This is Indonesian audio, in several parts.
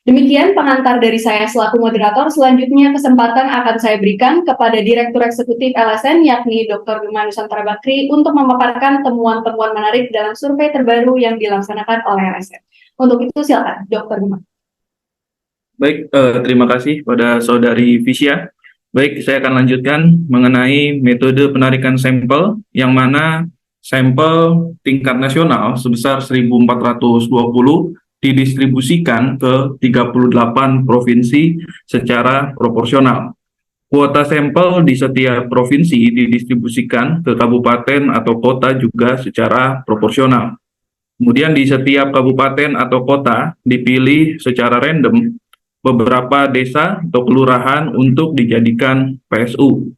Demikian pengantar dari saya selaku moderator. Selanjutnya kesempatan akan saya berikan kepada Direktur Eksekutif LSN yakni Dr. Gema Nusantara Bakri untuk memaparkan temuan-temuan menarik dalam survei terbaru yang dilaksanakan oleh LSN. Untuk itu silakan Dr. Gema. Baik, terima kasih pada Saudari Visya. Baik, saya akan lanjutkan mengenai metode penarikan sampel, yang mana sampel tingkat nasional sebesar 1.420 didistribusikan ke 38 provinsi secara proporsional. Kuota sampel di setiap provinsi didistribusikan ke kabupaten atau kota juga secara proporsional. Kemudian di setiap kabupaten atau kota dipilih secara random beberapa desa atau kelurahan untuk dijadikan PSU.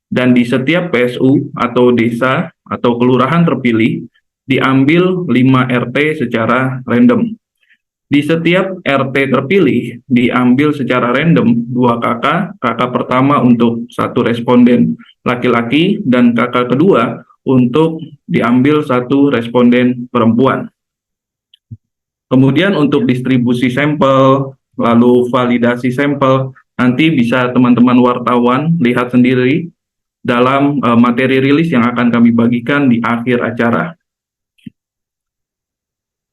Dan di setiap PSU atau desa atau kelurahan terpilih diambil 5 RT secara random. Di setiap RT terpilih diambil secara random 2 kakak, kakak pertama untuk 1 responden laki-laki dan kakak kedua untuk diambil 1 responden perempuan. Kemudian untuk distribusi sampel, lalu validasi sampel, nanti bisa teman-teman wartawan lihat sendiri dalam materi rilis yang akan kami bagikan di akhir acara.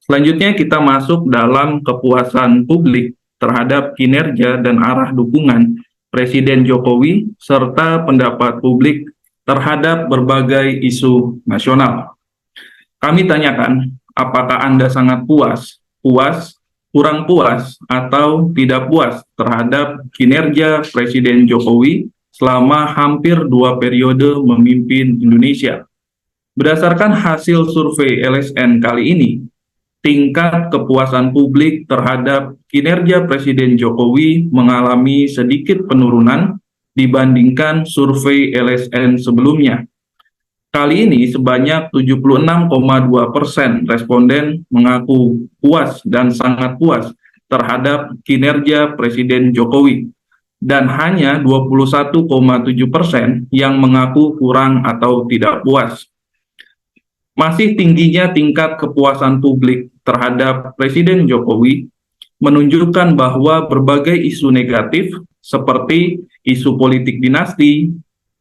Selanjutnya kita masuk dalam kepuasan publik terhadap kinerja dan arah dukungan Presiden Jokowi serta pendapat publik terhadap berbagai isu nasional. Kami tanyakan, apakah Anda sangat puas, kurang puas, atau tidak puas terhadap kinerja Presiden Jokowi selama hampir 2 periode memimpin Indonesia? Berdasarkan hasil survei LSN kali ini, tingkat kepuasan publik terhadap kinerja Presiden Jokowi mengalami sedikit penurunan dibandingkan survei LSN sebelumnya. Kali ini sebanyak 76,2% responden mengaku puas dan sangat puas terhadap kinerja Presiden Jokowi, dan hanya 21,7% yang mengaku kurang atau tidak puas. Masih tingginya tingkat kepuasan publik terhadap Presiden Jokowi menunjukkan bahwa berbagai isu negatif seperti isu politik dinasti,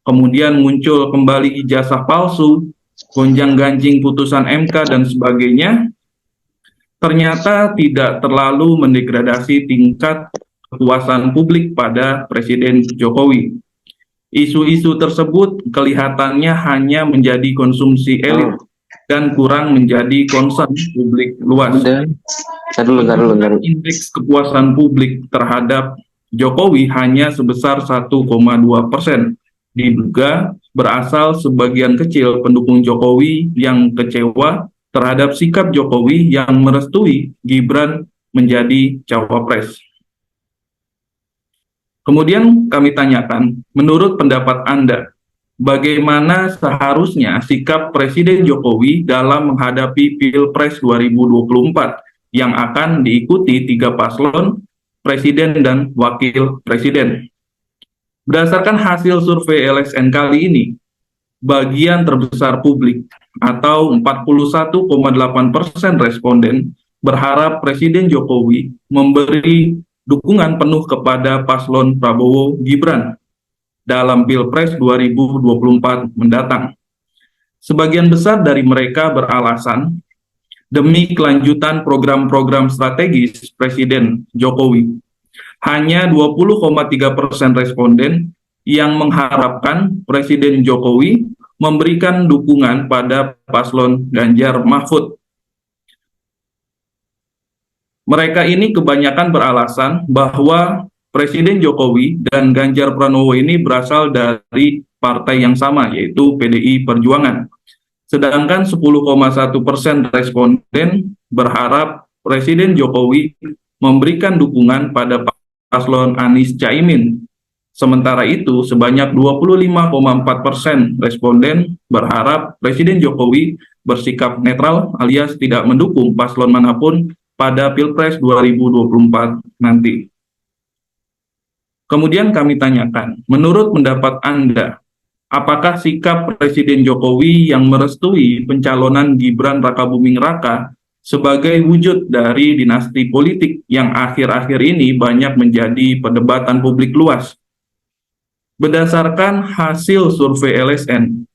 kemudian muncul kembali ijazah palsu, gonjang-ganjing putusan MK, dan sebagainya, ternyata tidak terlalu mendegradasi tingkat kepuasan publik pada Presiden Jokowi. Isu-isu tersebut kelihatannya hanya menjadi konsumsi elit dan kurang menjadi concern publik luas. Indeks kepuasan publik terhadap Jokowi hanya sebesar 1,2%. Diduga berasal sebagian kecil pendukung Jokowi yang kecewa terhadap sikap Jokowi yang merestui Gibran menjadi cawapres. Kemudian kami tanyakan, menurut pendapat Anda, bagaimana seharusnya sikap Presiden Jokowi dalam menghadapi Pilpres 2024 yang akan diikuti 3 paslon, Presiden dan Wakil Presiden? Berdasarkan hasil survei LSN kali ini, bagian terbesar publik atau 41,8% responden berharap Presiden Jokowi memberi dukungan penuh kepada paslon Prabowo Gibran dalam Pilpres 2024 mendatang. Sebagian besar dari mereka beralasan demi kelanjutan program-program strategis Presiden Jokowi. Hanya 20,3% responden yang mengharapkan Presiden Jokowi memberikan dukungan pada paslon Ganjar Mahfud. Mereka ini kebanyakan beralasan bahwa Presiden Jokowi dan Ganjar Pranowo ini berasal dari partai yang sama, yaitu PDI Perjuangan. Sedangkan 10,1% responden berharap Presiden Jokowi memberikan dukungan pada paslon Anies Caimin. Sementara itu, sebanyak 25,4% responden berharap Presiden Jokowi bersikap netral alias tidak mendukung paslon manapun pada Pilpres 2024 nanti. Kemudian kami tanyakan, menurut pendapat Anda, apakah sikap Presiden Jokowi yang merestui pencalonan Gibran Rakabuming Raka sebagai wujud dari dinasti politik yang akhir-akhir ini banyak menjadi perdebatan publik luas. Berdasarkan hasil survei LSN,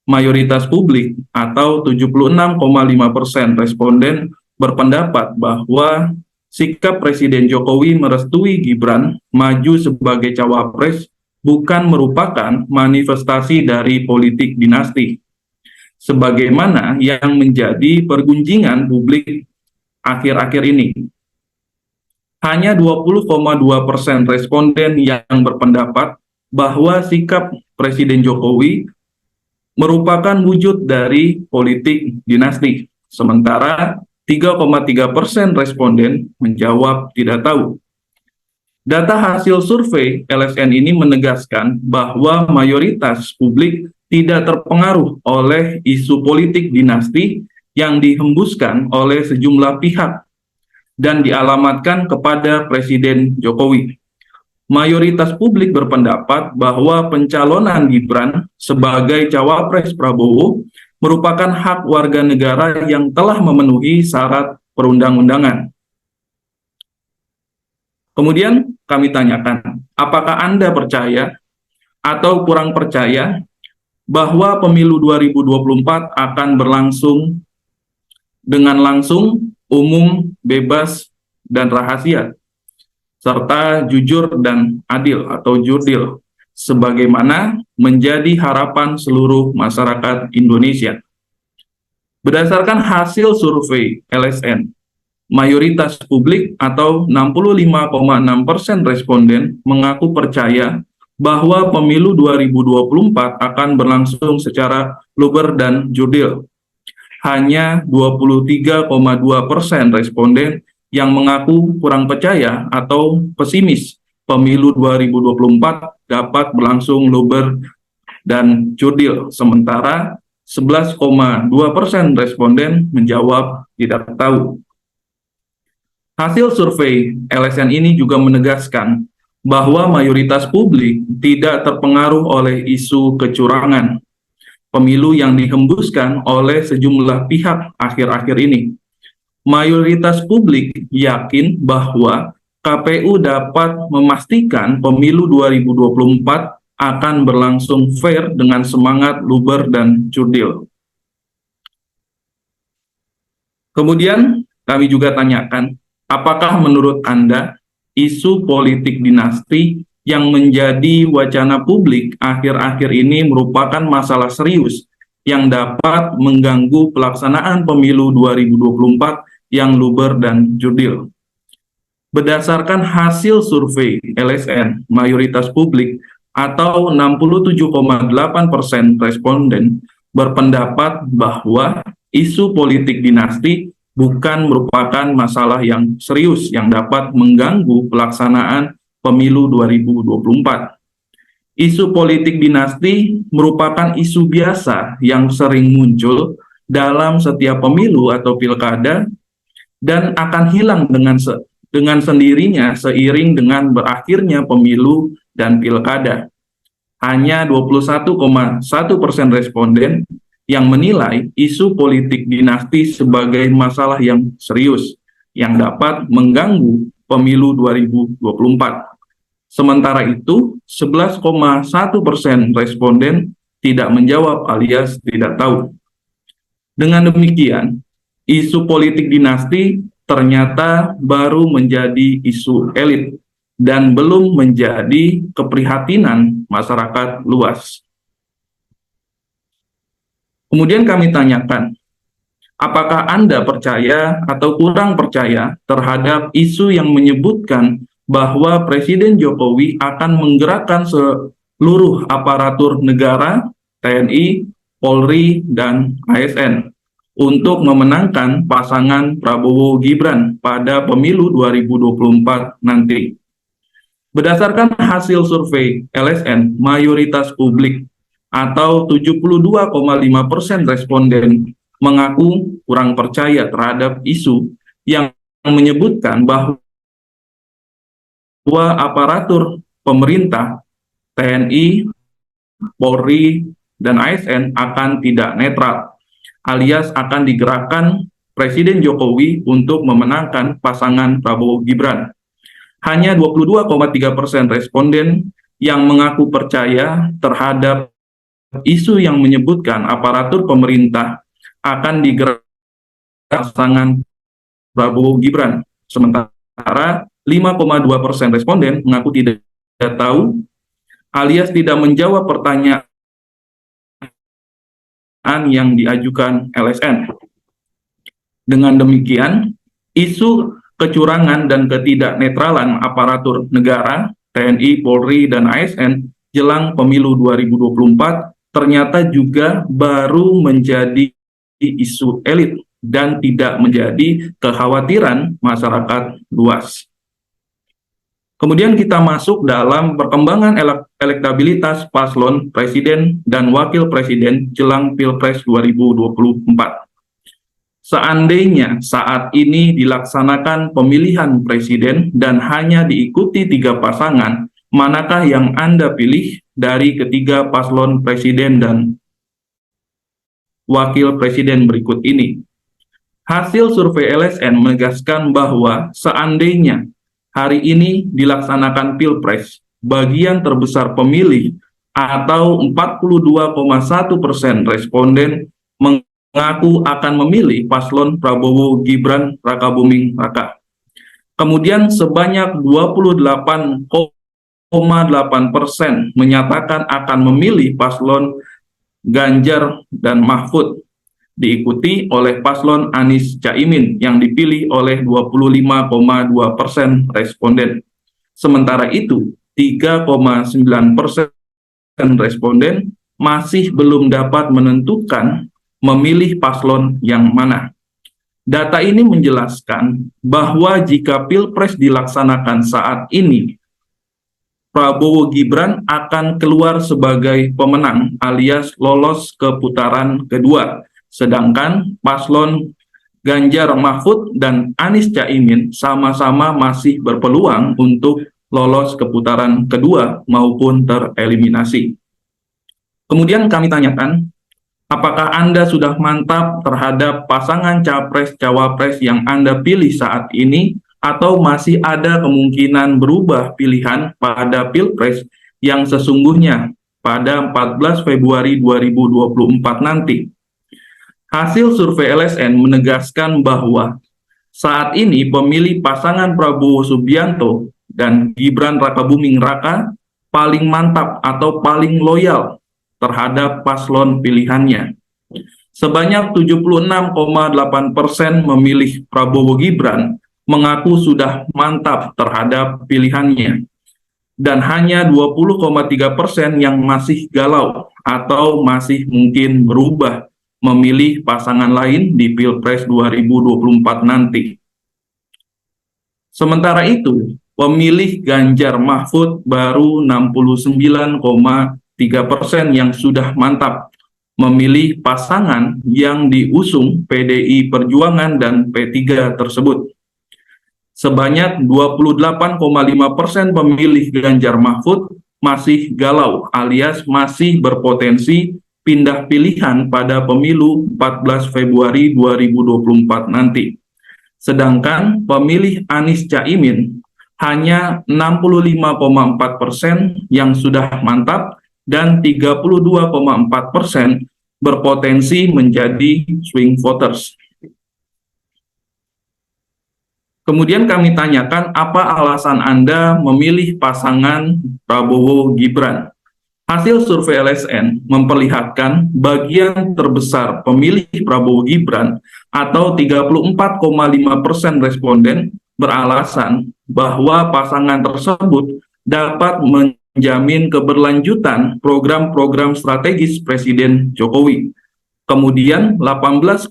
mayoritas publik atau 76,5% responden berpendapat bahwa sikap Presiden Jokowi merestui Gibran maju sebagai cawapres bukan merupakan manifestasi dari politik dinasti, sebagaimana yang menjadi pergunjingan publik akhir-akhir ini. Hanya 20,2% responden yang berpendapat bahwa sikap Presiden Jokowi merupakan wujud dari politik dinasti, sementara 3,3% responden menjawab tidak tahu. Data hasil survei LSN ini menegaskan bahwa mayoritas publik tidak terpengaruh oleh isu politik dinasti yang dihembuskan oleh sejumlah pihak dan dialamatkan kepada Presiden Jokowi. Mayoritas publik berpendapat bahwa pencalonan Gibran sebagai cawapres Prabowo merupakan hak warga negara yang telah memenuhi syarat perundang-undangan. Kemudian kami tanyakan, apakah Anda percaya atau kurang percaya bahwa pemilu 2024 akan berlangsung dengan langsung, umum, bebas, dan rahasia, serta jujur dan adil atau jurdil, sebagaimana menjadi harapan seluruh masyarakat Indonesia. Berdasarkan hasil survei LSN, mayoritas publik atau 65,6% responden mengaku percaya bahwa pemilu 2024 akan berlangsung secara luber dan jurdil. Hanya 23,2% responden yang mengaku kurang percaya atau pesimis pemilu 2024 dapat berlangsung luber dan jurdil, sementara 11,2% responden menjawab tidak tahu. Hasil survei LSN ini juga menegaskan bahwa mayoritas publik tidak terpengaruh oleh isu kecurangan pemilu yang dihembuskan oleh sejumlah pihak akhir-akhir ini. Mayoritas publik yakin bahwa KPU dapat memastikan pemilu 2024 akan berlangsung fair dengan semangat luber dan jurdil. Kemudian kami juga tanyakan, apakah menurut Anda isu politik dinasti yang menjadi wacana publik akhir-akhir ini merupakan masalah serius yang dapat mengganggu pelaksanaan pemilu 2024 yang luber dan jurdil? Berdasarkan hasil survei LSN, mayoritas publik atau 67,8% responden berpendapat bahwa isu politik dinasti bukan merupakan masalah yang serius yang dapat mengganggu pelaksanaan pemilu 2024. Isu politik dinasti merupakan isu biasa yang sering muncul dalam setiap pemilu atau pilkada dan akan hilang dengan sendirinya seiring dengan berakhirnya pemilu dan pilkada. Hanya 21,1% responden yang menilai isu politik dinasti sebagai masalah yang serius yang dapat mengganggu pemilu 2024. Sementara itu, 11,1% responden tidak menjawab alias tidak tahu. Dengan demikian, isu politik dinasti ternyata baru menjadi isu elit dan belum menjadi keprihatinan masyarakat luas. Kemudian kami tanyakan, apakah Anda percaya atau kurang percaya terhadap isu yang menyebutkan bahwa Presiden Jokowi akan menggerakkan seluruh aparatur negara, TNI, Polri, dan ASN untuk memenangkan pasangan Prabowo Gibran pada pemilu 2024 nanti. Berdasarkan hasil survei LSN, mayoritas publik atau 72,5% responden mengaku kurang percaya terhadap isu yang menyebutkan bahwa aparatur pemerintah, TNI, Polri, dan ASN akan tidak netral, alias akan digerakkan Presiden Jokowi untuk memenangkan pasangan Prabowo Gibran. Hanya 22,3% responden yang mengaku percaya terhadap isu yang menyebutkan aparatur pemerintah akan digerakkan pasangan Prabowo Gibran. Sementara 5,2% responden mengaku tidak tahu alias tidak menjawab pertanyaan yang diajukan LSN. Dengan demikian, isu kecurangan dan ketidaknetralan aparatur negara, TNI, Polri, dan ASN jelang pemilu 2024 ternyata juga baru menjadi isu elit dan tidak menjadi kekhawatiran masyarakat luas. Kemudian kita masuk dalam perkembangan elektabilitas paslon presiden dan wakil presiden jelang Pilpres 2024. Seandainya saat ini dilaksanakan pemilihan presiden dan hanya diikuti 3 pasangan, manakah yang Anda pilih dari ketiga paslon presiden dan wakil presiden berikut ini? Hasil survei LSN menegaskan bahwa seandainya hari ini dilaksanakan Pilpres, bagian terbesar pemilih atau 42,1% responden mengaku akan memilih paslon Prabowo Gibran Rakabuming Raka. Kemudian sebanyak 28,8% menyatakan akan memilih paslon Ganjar dan Mahfud, diikuti oleh paslon Anies Caimin yang dipilih oleh 25,2% responden. Sementara itu, 3,9% responden masih belum dapat menentukan memilih paslon yang mana. Data ini menjelaskan bahwa jika Pilpres dilaksanakan saat ini, Prabowo Gibran akan keluar sebagai pemenang alias lolos ke putaran kedua. Sedangkan paslon Ganjar Mahfud dan Anies Caimin sama-sama masih berpeluang untuk lolos ke putaran kedua maupun tereliminasi. Kemudian kami tanyakan, apakah Anda sudah mantap terhadap pasangan capres-cawapres yang Anda pilih saat ini, atau masih ada kemungkinan berubah pilihan pada Pilpres yang sesungguhnya pada 14 Februari 2024 nanti? Hasil survei LSN menegaskan bahwa saat ini pemilih pasangan Prabowo Subianto dan Gibran Rakabuming Raka paling mantap atau paling loyal terhadap paslon pilihannya. Sebanyak 76,8% memilih Prabowo Gibran mengaku sudah mantap terhadap pilihannya. Dan hanya 20,3% yang masih galau atau masih mungkin berubah memilih pasangan lain di Pilpres 2024 nanti. Sementara itu, pemilih Ganjar Mahfud baru 69,3% yang sudah mantap memilih pasangan yang diusung PDI Perjuangan dan P3 tersebut. Sebanyak 28,5% pemilih Ganjar Mahfud masih galau alias masih berpotensi pindah pilihan pada pemilu 14 Februari 2024 nanti. Sedangkan pemilih Anies Caimin hanya 65,4% yang sudah mantap dan 32,4% berpotensi menjadi swing voters. Kemudian kami tanyakan, apa alasan Anda memilih pasangan Prabowo Gibran? Hasil survei LSN memperlihatkan bagian terbesar pemilih Prabowo Gibran atau 34,5% responden beralasan bahwa pasangan tersebut dapat menjamin keberlanjutan program-program strategis Presiden Jokowi. Kemudian 18,7%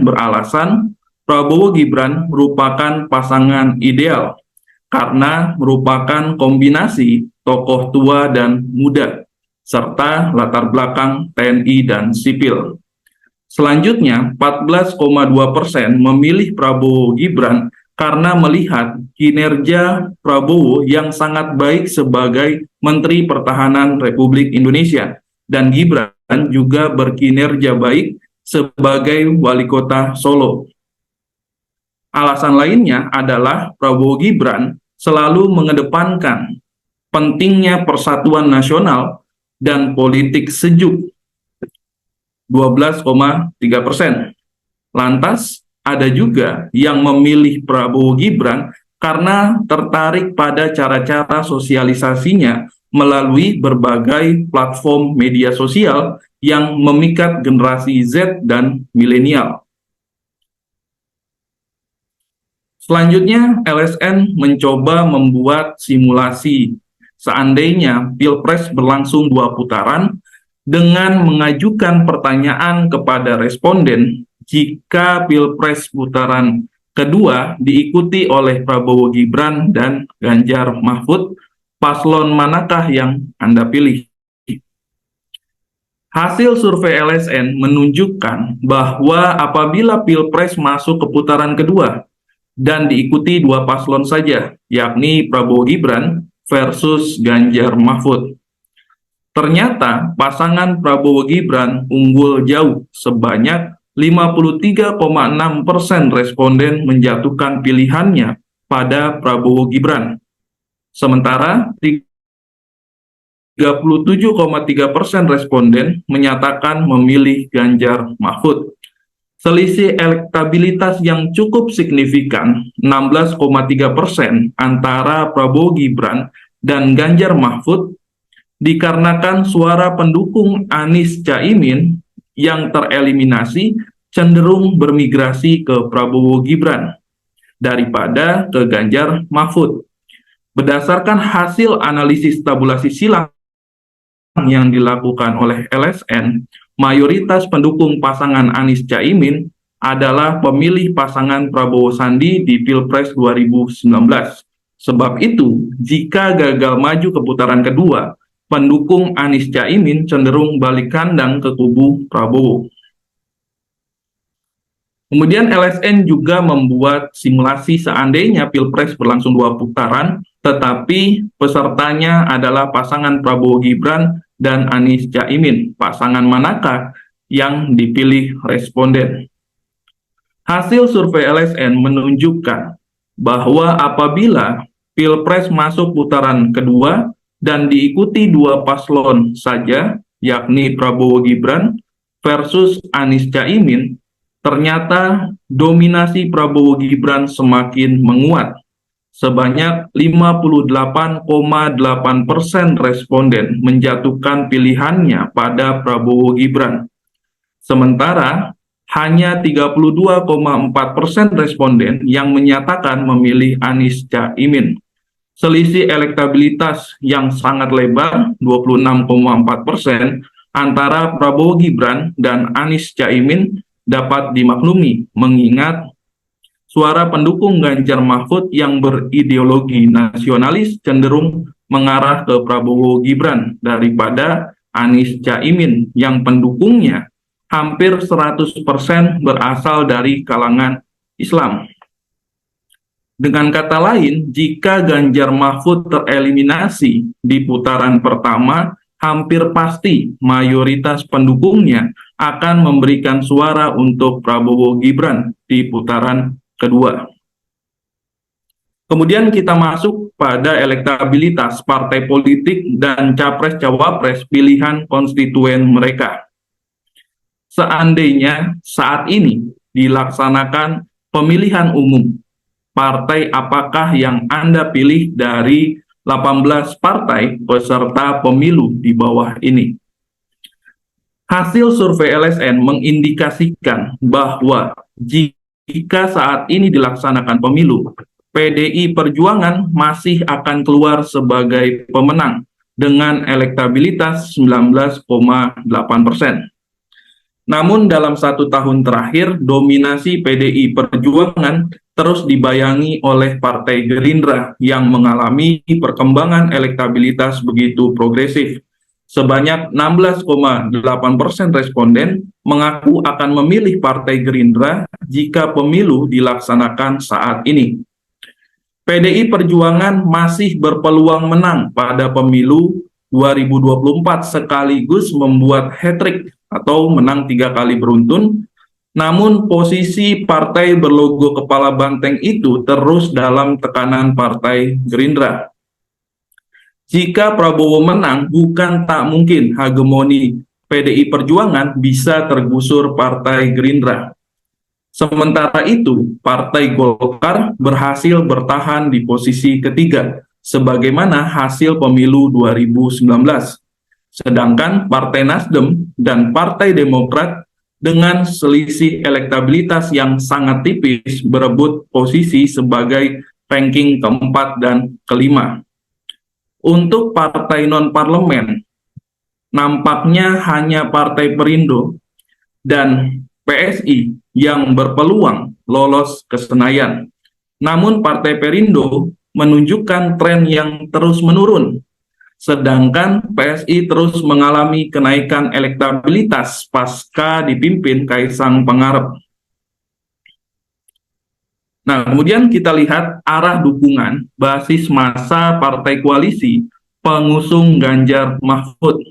beralasan Prabowo Gibran merupakan pasangan ideal karena merupakan kombinasi tokoh tua dan muda, serta latar belakang TNI dan sipil. Selanjutnya, 14,2% memilih Prabowo Gibran karena melihat kinerja Prabowo yang sangat baik sebagai Menteri Pertahanan Republik Indonesia, dan Gibran juga berkinerja baik sebagai wali kota Solo. Alasan lainnya adalah Prabowo Gibran selalu mengedepankan pentingnya persatuan nasional dan politik sejuk 12,3%. Lantas, ada juga yang memilih Prabowo Gibran karena tertarik pada cara-cara sosialisasinya melalui berbagai platform media sosial yang memikat generasi Z dan milenial. Selanjutnya, LSN mencoba membuat simulasi seandainya Pilpres berlangsung 2 putaran dengan mengajukan pertanyaan kepada responden jika Pilpres putaran kedua diikuti oleh Prabowo Gibran dan Ganjar Mahfud, paslon manakah yang Anda pilih? Hasil survei LSN menunjukkan bahwa apabila Pilpres masuk ke putaran kedua dan diikuti 2 paslon saja, yakni Prabowo Gibran versus Ganjar Mahfud, ternyata pasangan Prabowo Gibran unggul jauh sebanyak 53,6% responden menjatuhkan pilihannya pada Prabowo Gibran. Sementara 37,3% responden menyatakan memilih Ganjar Mahfud. Selisih elektabilitas yang cukup signifikan, 16,3% antara Prabowo Gibran dan Ganjar Mahfud, dikarenakan suara pendukung Anies Caimin yang tereliminasi cenderung bermigrasi ke Prabowo Gibran daripada ke Ganjar Mahfud. Berdasarkan hasil analisis tabulasi silang yang dilakukan oleh LSN, mayoritas pendukung pasangan Anies Caimin adalah pemilih pasangan Prabowo Sandi di Pilpres 2019. Sebab itu, jika gagal maju ke putaran kedua, pendukung Anies Caimin cenderung balik kandang ke kubu Prabowo. Kemudian LSN juga membuat simulasi seandainya Pilpres berlangsung 2 putaran, tetapi pesertanya adalah pasangan Prabowo Gibran dan Anies Caimin. Pasangan manakah yang dipilih responden? Hasil survei LSN menunjukkan bahwa apabila Pilpres masuk putaran kedua dan diikuti 2 paslon saja, yakni Prabowo Gibran versus Anies Caimin, ternyata dominasi Prabowo Gibran semakin menguat. Sebanyak 58,8% responden menjatuhkan pilihannya pada Prabowo Gibran. Sementara hanya 32,4% responden yang menyatakan memilih Anies Caimin. Selisih elektabilitas yang sangat lebar, 26,4%, antara Prabowo Gibran dan Anies Caimin dapat dimaklumi, mengingat suara pendukung Ganjar Mahfud yang berideologi nasionalis cenderung mengarah ke Prabowo Gibran daripada Anies Caimin yang pendukungnya hampir 100% berasal dari kalangan Islam. Dengan kata lain, jika Ganjar Mahfud tereliminasi di putaran pertama, hampir pasti mayoritas pendukungnya akan memberikan suara untuk Prabowo Gibran di putaran kedua. Kemudian kita masuk pada elektabilitas partai politik dan capres-cawapres pilihan konstituen mereka. Seandainya saat ini dilaksanakan pemilihan umum, partai apakah yang Anda pilih dari 18 partai peserta pemilu di bawah ini? Hasil survei LSN mengindikasikan bahwa jika saat ini dilaksanakan pemilu, PDI Perjuangan masih akan keluar sebagai pemenang dengan elektabilitas 19,8%. Namun dalam 1 tahun terakhir, dominasi PDI Perjuangan terus dibayangi oleh Partai Gerindra yang mengalami perkembangan elektabilitas begitu progresif. Sebanyak 16,8% responden mengaku akan memilih Partai Gerindra jika pemilu dilaksanakan saat ini. PDI Perjuangan masih berpeluang menang pada pemilu 2024 sekaligus membuat hat-trick atau menang 3 kali beruntun. Namun posisi partai berlogo kepala banteng itu terus dalam tekanan Partai Gerindra. Jika Prabowo menang, bukan tak mungkin hegemoni PDI Perjuangan bisa tergusur Partai Gerindra. Sementara itu, Partai Golkar berhasil bertahan di posisi ketiga, sebagaimana hasil pemilu 2019. Sedangkan Partai Nasdem dan Partai Demokrat dengan selisih elektabilitas yang sangat tipis berebut posisi sebagai ranking keempat dan kelima. Untuk partai non-parlemen, nampaknya hanya Partai Perindo dan PSI yang berpeluang lolos ke Senayan. Namun Partai Perindo menunjukkan tren yang terus menurun, sedangkan PSI terus mengalami kenaikan elektabilitas pasca dipimpin Kaisang Pangarep. Nah, kemudian kita lihat arah dukungan basis massa partai koalisi pengusung Ganjar Mahfud.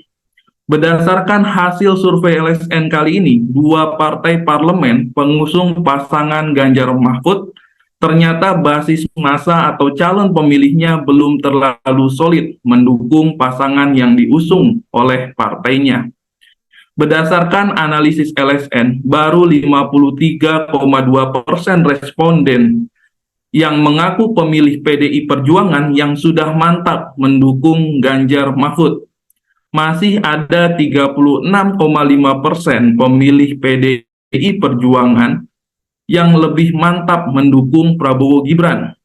Berdasarkan hasil survei LSN kali ini, 2 partai parlemen pengusung pasangan Ganjar Mahfud ternyata basis massa atau calon pemilihnya belum terlalu solid mendukung pasangan yang diusung oleh partainya. Berdasarkan analisis LSN, baru 53,2% responden yang mengaku pemilih PDI Perjuangan yang sudah mantap mendukung Ganjar Mahfud. Masih ada 36,5% pemilih PDI Perjuangan yang lebih mantap mendukung Prabowo Gibran.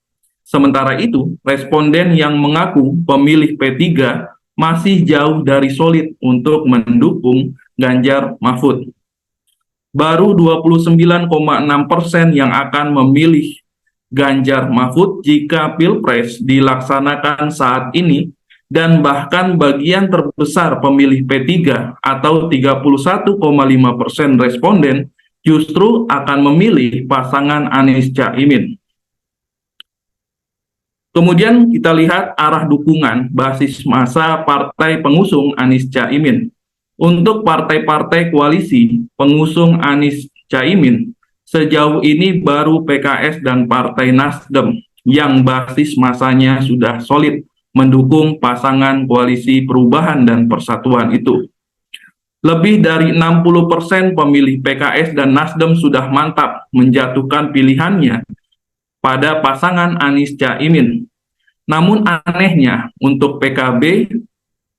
Sementara itu, responden yang mengaku pemilih P3 masih jauh dari solid untuk mendukung Ganjar Mahfud. Baru 29,6% yang akan memilih Ganjar Mahfud jika Pilpres dilaksanakan saat ini, dan bahkan bagian terbesar pemilih P3 atau 31,5% responden justru akan memilih pasangan Anies Caimin. Kemudian kita lihat arah dukungan basis massa partai pengusung Anies Caimin. Untuk partai-partai koalisi pengusung Anies Caimin, sejauh ini baru PKS dan Partai Nasdem yang basis massanya sudah solid mendukung pasangan koalisi perubahan dan persatuan itu. Lebih dari 60% pemilih PKS dan Nasdem sudah mantap menjatuhkan pilihannya pada pasangan Anies Caimin. Namun anehnya untuk PKB,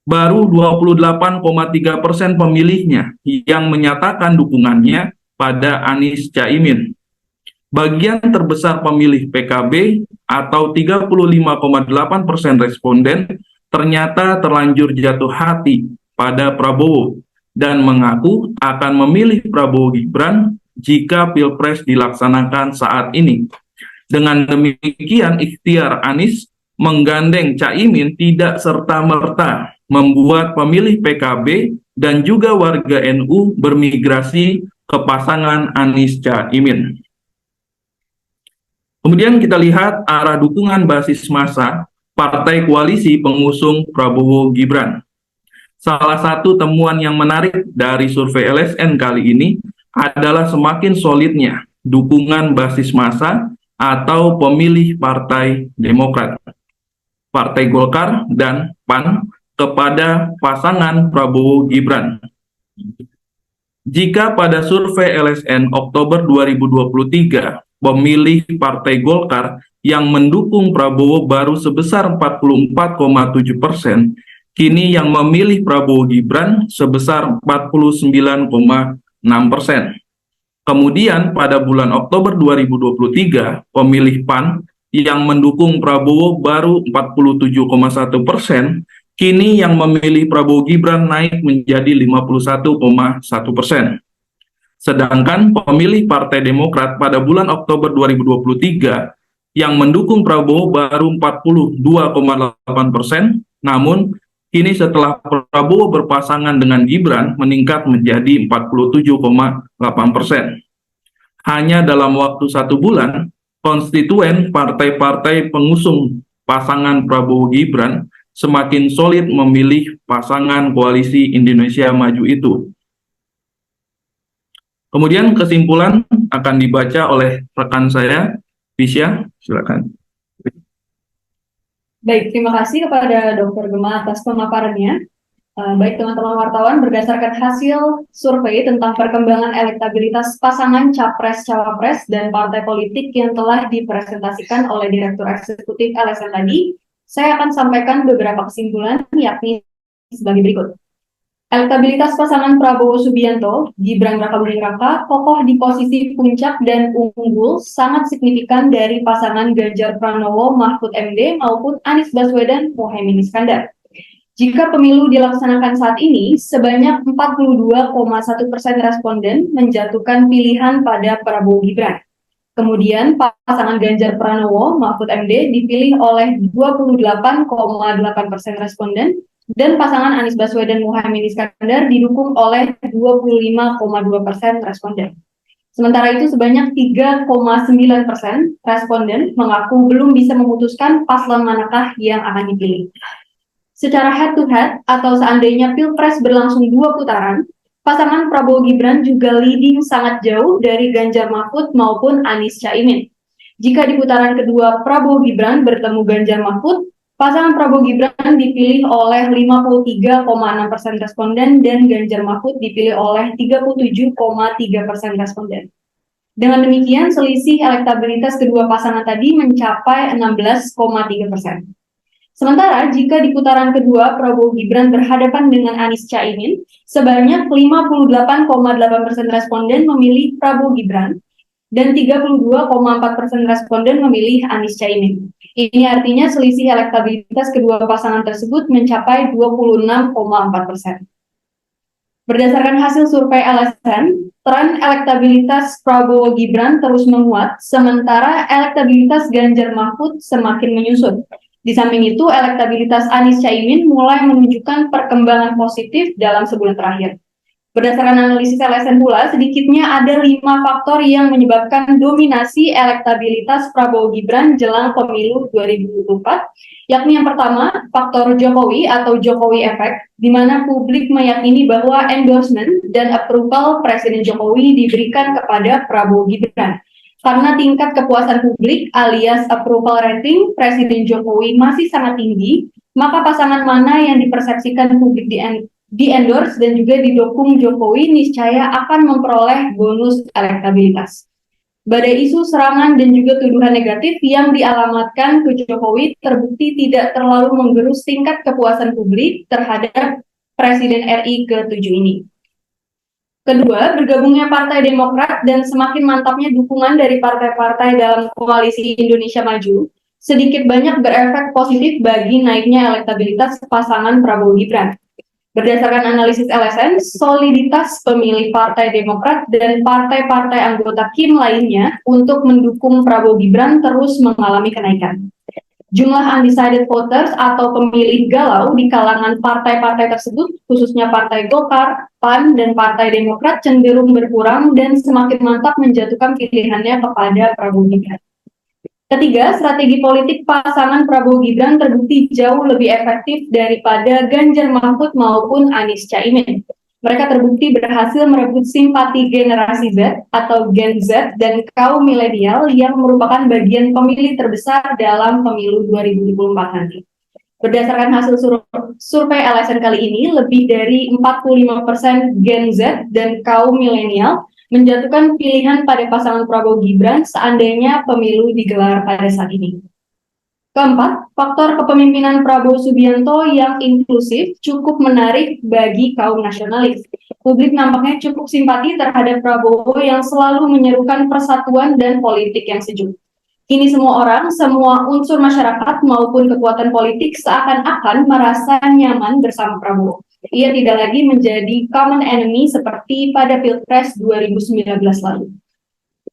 baru 28,3% pemilihnya yang menyatakan dukungannya pada Anies Caimin. Bagian terbesar pemilih PKB atau 35,8% responden ternyata terlanjur jatuh hati pada Prabowo dan mengaku akan memilih Prabowo Gibran jika Pilpres dilaksanakan saat ini. Dengan demikian, ikhtiar Anies menggandeng Caimin tidak serta-merta membuat pemilih PKB dan juga warga NU bermigrasi ke pasangan Anies Caimin. Kemudian kita lihat arah dukungan basis massa partai koalisi pengusung Prabowo Gibran. Salah satu temuan yang menarik dari survei LSN kali ini adalah semakin solidnya dukungan basis massa atau pemilih Partai Demokrat, Partai Golkar, dan PAN kepada pasangan Prabowo Gibran. Jika pada survei LSN Oktober 2023, pemilih Partai Golkar yang mendukung Prabowo baru sebesar 44,7%, kini yang memilih Prabowo Gibran sebesar 49,6%. Kemudian pada bulan Oktober 2023, pemilih PAN yang mendukung Prabowo baru 47,1%, kini yang memilih Prabowo Gibran naik menjadi 51,1%. Sedangkan pemilih Partai Demokrat pada bulan Oktober 2023 yang mendukung Prabowo baru 42,8%, namun kini setelah Prabowo berpasangan dengan Gibran meningkat menjadi 47,8%. Hanya dalam waktu 1 bulan, konstituen partai-partai pengusung pasangan Prabowo Gibran semakin solid memilih pasangan koalisi Indonesia Maju itu. Kemudian kesimpulan akan dibaca oleh rekan saya, Visya, silakan. Baik, terima kasih kepada Dr. Gema atas pemaparannya. Baik teman-teman wartawan, berdasarkan hasil survei tentang perkembangan elektabilitas pasangan Capres-Cawapres dan partai politik yang telah dipresentasikan oleh Direktur Eksekutif LSM tadi, saya akan sampaikan beberapa kesimpulan, yakni sebagai berikut. Elektabilitas pasangan Prabowo Subianto, Gibran Rakabuming Raka, kokoh di posisi puncak dan unggul sangat signifikan dari pasangan Ganjar Pranowo Mahfud MD maupun Anies Baswedan Mohaimin Iskandar. Jika pemilu dilaksanakan saat ini, sebanyak 42,1% responden menjatuhkan pilihan pada Prabowo Gibran. Kemudian pasangan Ganjar Pranowo Mahfud MD dipilih oleh 28,8% responden dan pasangan Anies Baswedan Mohaimin Iskandar didukung oleh 25,2% responden. Sementara itu sebanyak 3,9% responden mengaku belum bisa memutuskan paslon manakah yang akan dipilih. Secara head-to-head atau seandainya Pilpres berlangsung 2 putaran, pasangan Prabowo Gibran juga leading sangat jauh dari Ganjar Mahfud maupun Anies Caimin. Jika di putaran kedua Prabowo Gibran bertemu Ganjar Mahfud, pasangan Prabowo Gibran dipilih oleh 53,6% responden dan Ganjar Mahfud dipilih oleh 37,3% responden. Dengan demikian, selisih elektabilitas kedua pasangan tadi mencapai 16,3%. Sementara jika di putaran kedua Prabowo Gibran berhadapan dengan Anies Caimin, sebanyak 58,8% responden memilih Prabowo Gibran dan 32,4% responden memilih Anies Caimin. Ini artinya selisih elektabilitas kedua pasangan tersebut mencapai 26,4%. Berdasarkan hasil survei LSM, tren elektabilitas Prabowo Gibran terus menguat, sementara elektabilitas Ganjar Mahfud semakin menyusut. Di samping itu, elektabilitas Anies Caimin mulai menunjukkan perkembangan positif dalam sebulan terakhir. Berdasarkan analisis LSM pula, sedikitnya ada 5 faktor yang menyebabkan dominasi elektabilitas Prabowo Gibran jelang pemilu 2024, yakni yang pertama, faktor Jokowi atau Jokowi Effect, di mana publik meyakini bahwa endorsement dan approval Presiden Jokowi diberikan kepada Prabowo Gibran. Karena tingkat kepuasan publik alias approval rating Presiden Jokowi masih sangat tinggi, maka pasangan mana yang dipersepsikan publik di-endorse dan juga didukung Jokowi niscaya akan memperoleh bonus elektabilitas. Badai isu, serangan, dan juga tuduhan negatif yang dialamatkan ke Jokowi terbukti tidak terlalu menggerus tingkat kepuasan publik terhadap Presiden RI ke-7 ini. Kedua, bergabungnya Partai Demokrat dan semakin mantapnya dukungan dari partai-partai dalam koalisi Indonesia Maju sedikit banyak berefek positif bagi naiknya elektabilitas pasangan Prabowo Gibran. Berdasarkan analisis LSM, soliditas pemilih Partai Demokrat dan partai-partai anggota KIM lainnya untuk mendukung Prabowo Gibran terus mengalami kenaikan. Jumlah undecided voters atau pemilih galau di kalangan partai-partai tersebut, khususnya Partai Golkar, PAN, dan Partai Demokrat cenderung berkurang dan semakin mantap menjatuhkan pilihannya kepada Prabowo Gibran. Ketiga, strategi politik pasangan Prabowo Gibran terbukti jauh lebih efektif daripada Ganjar Mahfud maupun Anies Caimin. Mereka terbukti berhasil merebut simpati generasi Z atau Gen Z dan kaum milenial yang merupakan bagian pemilih terbesar dalam pemilu 2024 nanti. Berdasarkan hasil survei LSM kali ini, lebih dari 45% Gen Z dan kaum milenial menjatuhkan pilihan pada pasangan Prabowo Gibran seandainya pemilu digelar pada saat ini. Keempat, faktor kepemimpinan Prabowo Subianto yang inklusif cukup menarik bagi kaum nasionalis. Publik nampaknya cukup simpati terhadap Prabowo yang selalu menyerukan persatuan dan politik yang sejuk. Kini semua orang, semua unsur masyarakat maupun kekuatan politik seakan-akan merasa nyaman bersama Prabowo. Ia tidak lagi menjadi common enemy seperti pada Pilpres 2019 lalu.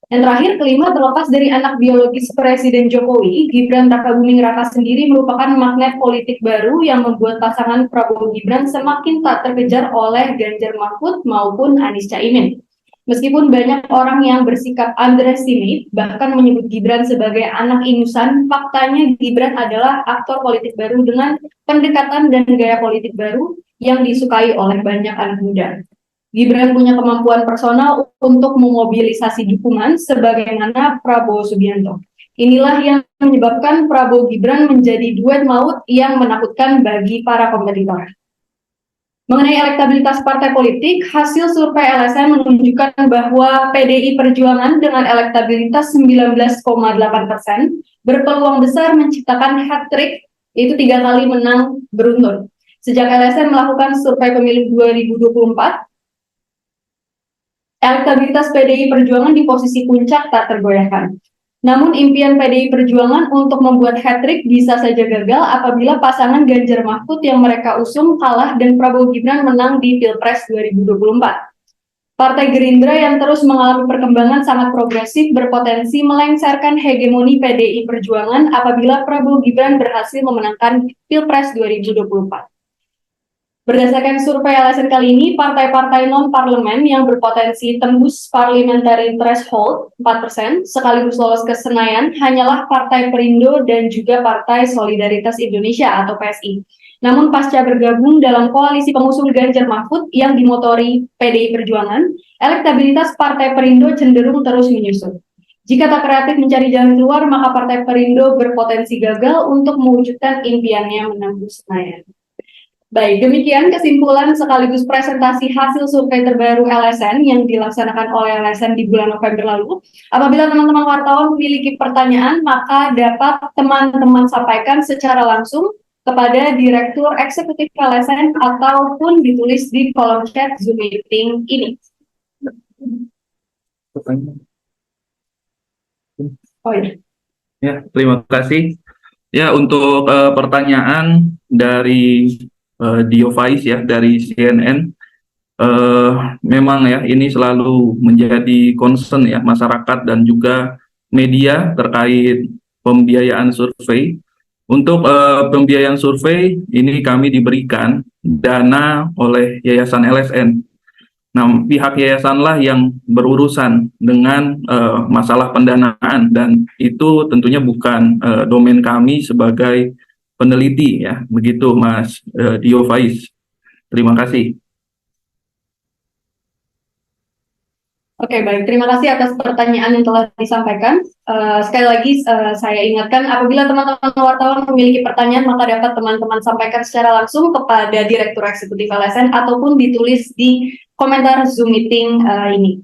Dan terakhir, kelima, terlepas dari anak biologis Presiden Jokowi, Gibran Rakabuming Raka sendiri merupakan magnet politik baru yang membuat pasangan Prabowo Gibran semakin tak terkejar oleh Ganjar Mahfud maupun Anies Caimin. Meskipun banyak orang yang bersikap underestimate, bahkan menyebut Gibran sebagai anak ingusan, faktanya Gibran adalah aktor politik baru dengan pendekatan dan gaya politik baru yang disukai oleh banyak anak muda. Gibran punya kemampuan personal untuk memobilisasi dukungan sebagaimana Prabowo Subianto. Inilah yang menyebabkan Prabowo Gibran menjadi duet maut yang menakutkan bagi para kompetitor. Mengenai elektabilitas partai politik, hasil survei LSM menunjukkan bahwa PDI Perjuangan dengan elektabilitas 19,8% berpeluang besar menciptakan hat-trick, yaitu 3 kali menang beruntun. Sejak LSM melakukan survei pemilu 2024, elektabilitas PDI Perjuangan di posisi puncak tak tergoyahkan. Namun impian PDI Perjuangan untuk membuat hat-trick bisa saja gagal apabila pasangan Ganjar Mahfud yang mereka usung kalah dan Prabowo Gibran menang di Pilpres 2024. Partai Gerindra yang terus mengalami perkembangan sangat progresif berpotensi melengsarkan hegemoni PDI Perjuangan apabila Prabowo Gibran berhasil memenangkan Pilpres 2024. Berdasarkan survei LSM kali ini, partai-partai non-parlemen yang berpotensi tembus parliamentary threshold 4%, sekaligus lolos ke Senayan, hanyalah Partai Perindo dan juga Partai Solidaritas Indonesia atau PSI. Namun pasca bergabung dalam koalisi pengusung Ganjar Mahfud yang dimotori PDI Perjuangan, elektabilitas Partai Perindo cenderung terus menyusut. Jika tak kreatif mencari jalan keluar, maka Partai Perindo berpotensi gagal untuk mewujudkan impiannya menembus Senayan. Baik, demikian kesimpulan sekaligus presentasi hasil survei terbaru LSN yang dilaksanakan oleh LSN di bulan November lalu. Apabila teman-teman wartawan memiliki pertanyaan, maka dapat teman-teman sampaikan secara langsung kepada Direktur Eksekutif LSN ataupun ditulis di kolom chat Zoom meeting ini. Oh iya. Ya, terima kasih. Ya, untuk pertanyaan dari Dio Faiz ya dari CNN, memang ya ini selalu menjadi concern ya masyarakat dan juga media terkait pembiayaan survei. Untuk pembiayaan survei ini kami diberikan dana oleh Yayasan LSN. Nah, pihak yayasanlah yang berurusan dengan masalah pendanaan dan itu tentunya bukan domain kami sebagai peneliti ya, begitu Mas Dio Faiz. Terima kasih. Oke, baik. Terima kasih atas pertanyaan yang telah disampaikan. Sekali lagi, saya ingatkan apabila teman-teman wartawan memiliki pertanyaan, maka dapat teman-teman sampaikan secara langsung kepada Direktur Eksekutif LSN ataupun ditulis di komentar Zoom meeting ini.